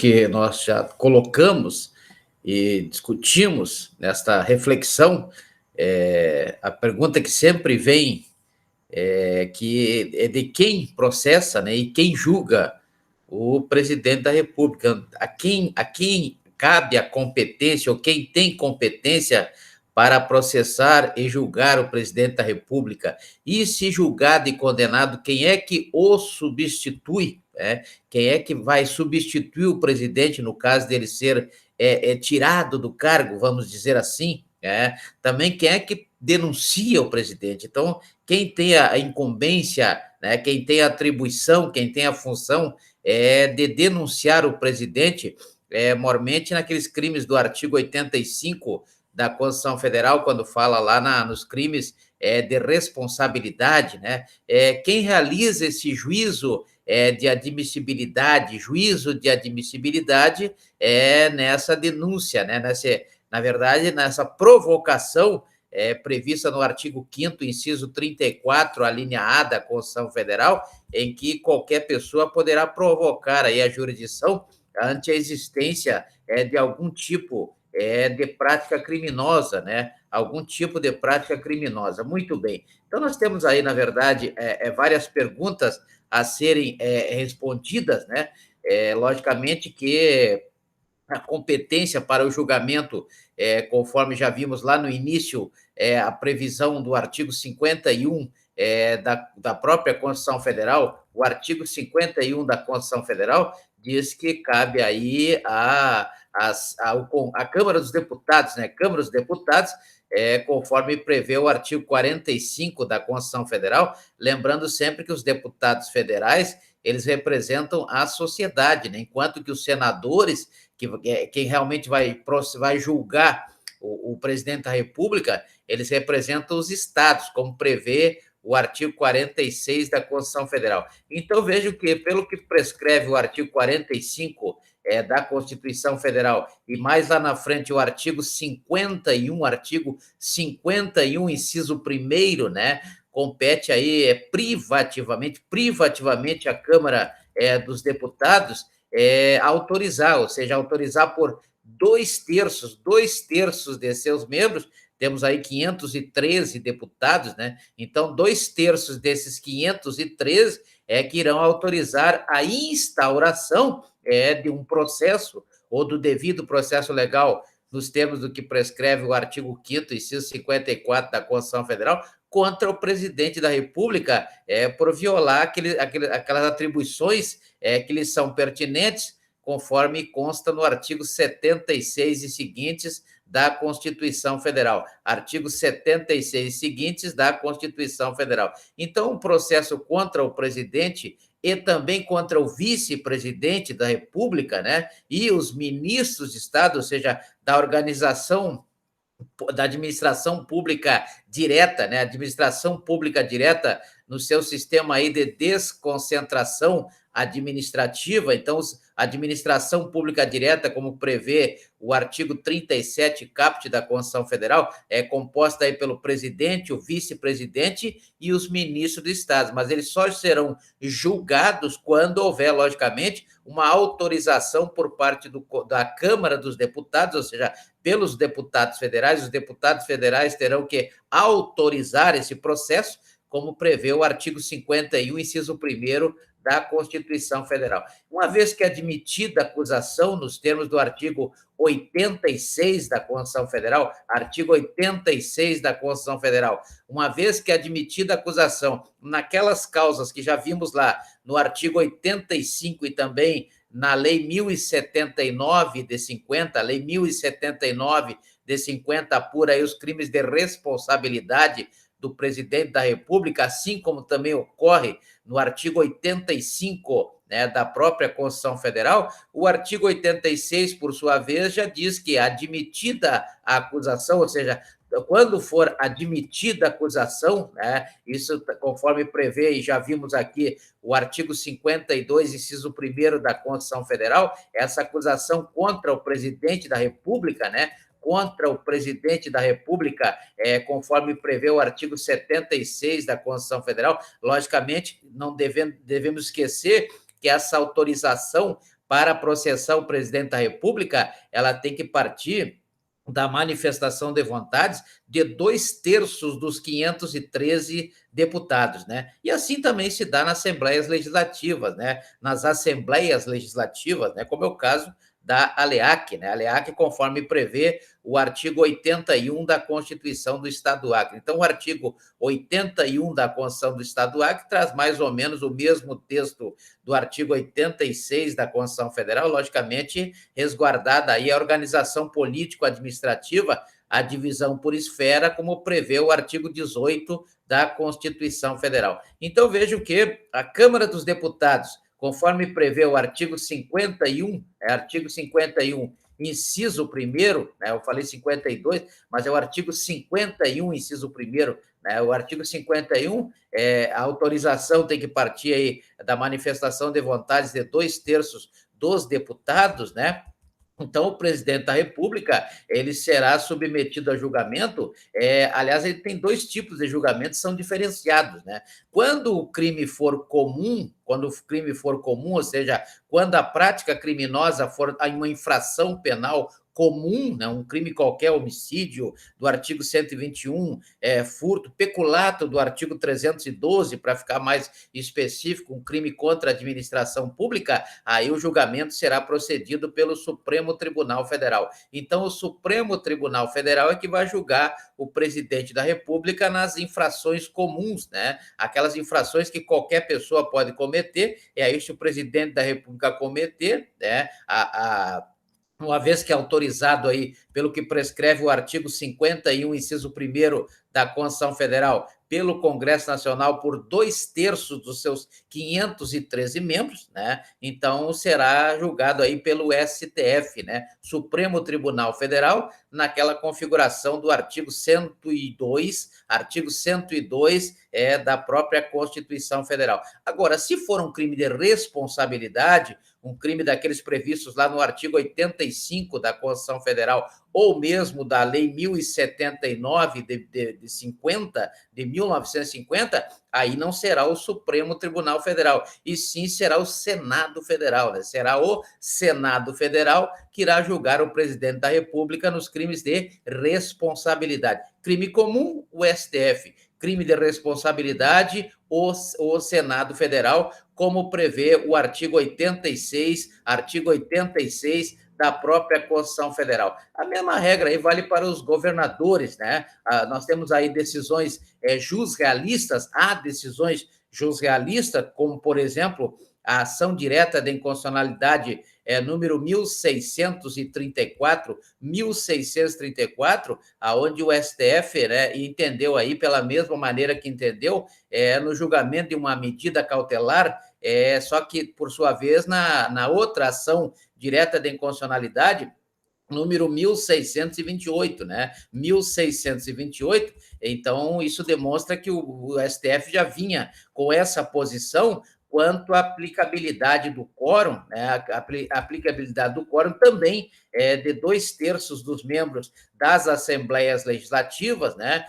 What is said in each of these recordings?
que nós já colocamos e discutimos nesta reflexão, a pergunta que sempre vem que é de quem processa, né, e quem julga o presidente da República, a quem cabe a competência, ou quem tem competência para processar e julgar o presidente da República. E se julgado e condenado, quem é que o substitui? Né? Quem é que vai substituir o presidente no caso dele ser tirado do cargo, vamos dizer assim? Também quem é que denuncia o presidente? Então, quem tem a incumbência, né, quem tem a atribuição, quem tem a função de denunciar o presidente, mormente naqueles crimes do artigo 85 da Constituição Federal, quando fala lá nos crimes de responsabilidade, né? Quem realiza esse juízo de admissibilidade, nessa denúncia, né? Na verdade, nessa provocação prevista no artigo 5º, inciso 34, a linha A da Constituição Federal, em que qualquer pessoa poderá provocar aí a jurisdição ante a existência de algum tipo de prática criminosa, né? Algum tipo de prática criminosa. Muito bem. Então, nós temos aí, na verdade, várias perguntas a serem respondidas, né? Logicamente que a competência para o julgamento, conforme já vimos lá no início, a previsão do artigo 51 da própria Constituição Federal, o artigo 51 da Constituição Federal diz que cabe aí a Câmara dos Deputados, né? Câmara dos Deputados, conforme prevê o artigo 45 da Constituição Federal, lembrando sempre que os deputados federais, eles representam a sociedade, né? Enquanto que os senadores, quem realmente vai julgar o presidente da República, eles representam os estados, como prevê o artigo 46 da Constituição Federal. Então, vejo que, pelo que prescreve o artigo 45 da Constituição Federal, e mais lá na frente o artigo 51, inciso 1º, né, compete aí privativamente à Câmara dos Deputados autorizar, ou seja, autorizar por dois terços de seus membros. Temos aí 513 deputados, né? Então, 2/3 desses 513 que irão autorizar a instauração de um processo ou do devido processo legal, nos termos do que prescreve o artigo 5º, inciso 54 da Constituição Federal, contra o presidente da República por violar aquelas atribuições que lhes são pertinentes, conforme consta no artigo 76 e seguintes da Constituição Federal. Artigo 76 e seguintes da Constituição Federal. Então, um processo contra o presidente e também contra o vice-presidente da República, né, e os ministros de Estado, ou seja, da administração pública direta, né? Administração pública direta no seu sistema aí de desconcentração administrativa. Então, a administração pública direta, como prevê o artigo 37 caput da Constituição Federal, é composta aí pelo presidente, o vice-presidente e os ministros do Estado, mas eles só serão julgados quando houver, logicamente, uma autorização por parte da Câmara dos Deputados, ou seja, pelos deputados federais. Os deputados federais terão que autorizar esse processo, como prevê o artigo 51, inciso 1º da Constituição Federal. Uma vez que admitida a acusação nos termos do artigo 86 da Constituição Federal, artigo 86 da Constituição Federal, uma vez que admitida a acusação naquelas causas que já vimos lá no artigo 85 e também na Lei 1079 de 50, a Lei 1079 de 50 apura aí os crimes de responsabilidade do presidente da República, assim como também ocorre no artigo 85, né, da própria Constituição Federal. O artigo 86, por sua vez, já diz que admitida a acusação, ou seja, quando for admitida a acusação, né, isso conforme prevê, e já vimos aqui o artigo 52, inciso 1º da Constituição Federal, essa acusação contra o presidente da República, né, contra o presidente da República, conforme prevê o artigo 76 da Constituição Federal, logicamente, não devemos esquecer que essa autorização para processar o presidente da República, ela tem que partir da manifestação de vontades de 2/3 dos 513 deputados, né? E assim também se dá nas assembleias legislativas, né? Nas assembleias legislativas, né? Como é o caso da ALEAC, né? A ALEAC, conforme prevê o artigo 81 da Constituição do Estado do Acre. Então, o artigo 81 da Constituição do Estado do Acre traz mais ou menos o mesmo texto do artigo 86 da Constituição Federal, logicamente resguardada aí a organização político-administrativa, a divisão por esfera, como prevê o artigo 18 da Constituição Federal. Então, vejo que a Câmara dos Deputados, conforme prevê o artigo 51, artigo 51, inciso 1º, né, eu falei 52, mas é o artigo 51, inciso 1º, né, o artigo 51, a autorização tem que partir aí da manifestação de vontades de 2/3 dos deputados, né? Então, o presidente da República, ele será submetido a julgamento, aliás, ele tem 2 tipos de julgamentos, são diferenciados, né? Quando o crime for comum, ou seja, quando a prática criminosa for uma infração penal comum, né, um crime qualquer, homicídio, do artigo 121, furto, peculato, do artigo 312, para ficar mais específico, um crime contra a administração pública, aí o julgamento será procedido pelo Supremo Tribunal Federal. Então, o Supremo Tribunal Federal é que vai julgar o presidente da República nas infrações comuns, né? Aquelas infrações que qualquer pessoa pode cometer, e aí se o presidente da República cometer, né, uma vez que é autorizado aí pelo que prescreve o artigo 51, inciso 1º da Constituição Federal, pelo Congresso Nacional por 2/3 dos seus 513 membros, né? Então será julgado aí pelo STF, né? Supremo Tribunal Federal, naquela configuração do artigo 102, da própria Constituição Federal. Agora, se for um crime de responsabilidade, um crime daqueles previstos lá no artigo 85 da Constituição Federal, ou mesmo da Lei 1079 de 1950, aí não será o Supremo Tribunal Federal, e sim será o Senado Federal, né? Será o Senado Federal que irá julgar o presidente da República nos crimes de responsabilidade. Crime comum, o STF. Crime de responsabilidade, o Senado Federal, como prevê o artigo 86, da própria Constituição Federal. A mesma regra aí vale para os governadores, né? Nós temos aí decisões jusrealistas, há decisões jusrealistas, como, por exemplo, a ação direta de inconstitucionalidade número 1634, aonde o STF, né, entendeu aí pela mesma maneira que entendeu no julgamento de uma medida cautelar, só que, por sua vez, na outra ação direta de inconstitucionalidade, número 1628, né? 1628, então isso demonstra que o STF já vinha com essa posição quanto à aplicabilidade do quórum, né? A aplicabilidade do quórum também é de 2/3 dos membros das assembleias legislativas, né?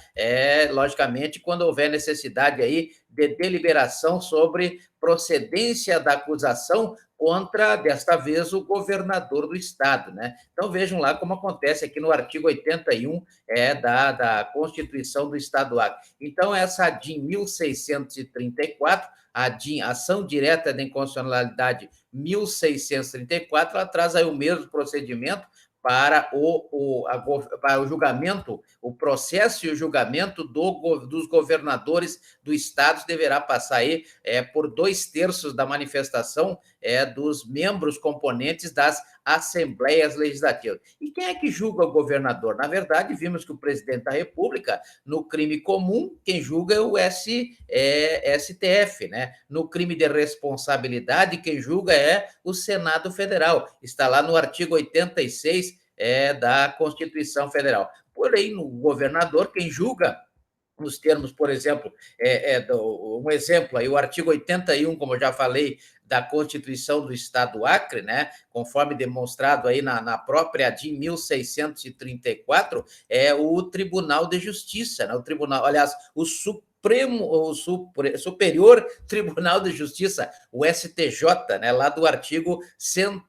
Logicamente, quando houver necessidade aí de deliberação sobre procedência da acusação contra, desta vez, o governador do estado, né? Então, vejam lá como acontece aqui no artigo 81 da Constituição do Estado do Acre. Então, essa ADIM 1634, a ADIM, Ação Direta de Inconstitucionalidade 1634, ela traz aí o mesmo procedimento para o julgamento, o processo e o julgamento dos governadores do estado deverá passar aí por 2/3 da manifestação dos membros componentes das assembleias legislativas. E quem é que julga o governador? Na verdade, vimos que o presidente da República, no crime comum, quem julga é o STF, né? No crime de responsabilidade, quem julga é o Senado Federal. Está lá no artigo 86 da Constituição Federal. Porém, no governador, quem julga nos termos, por exemplo, um exemplo aí, o artigo 81, como eu já falei, da Constituição do Estado do Acre, né, conforme demonstrado aí na própria ADIM 1634, é o Tribunal de Justiça, né, o Tribunal, aliás, o Superior Tribunal de Justiça, o STJ, né, lá do artigo 100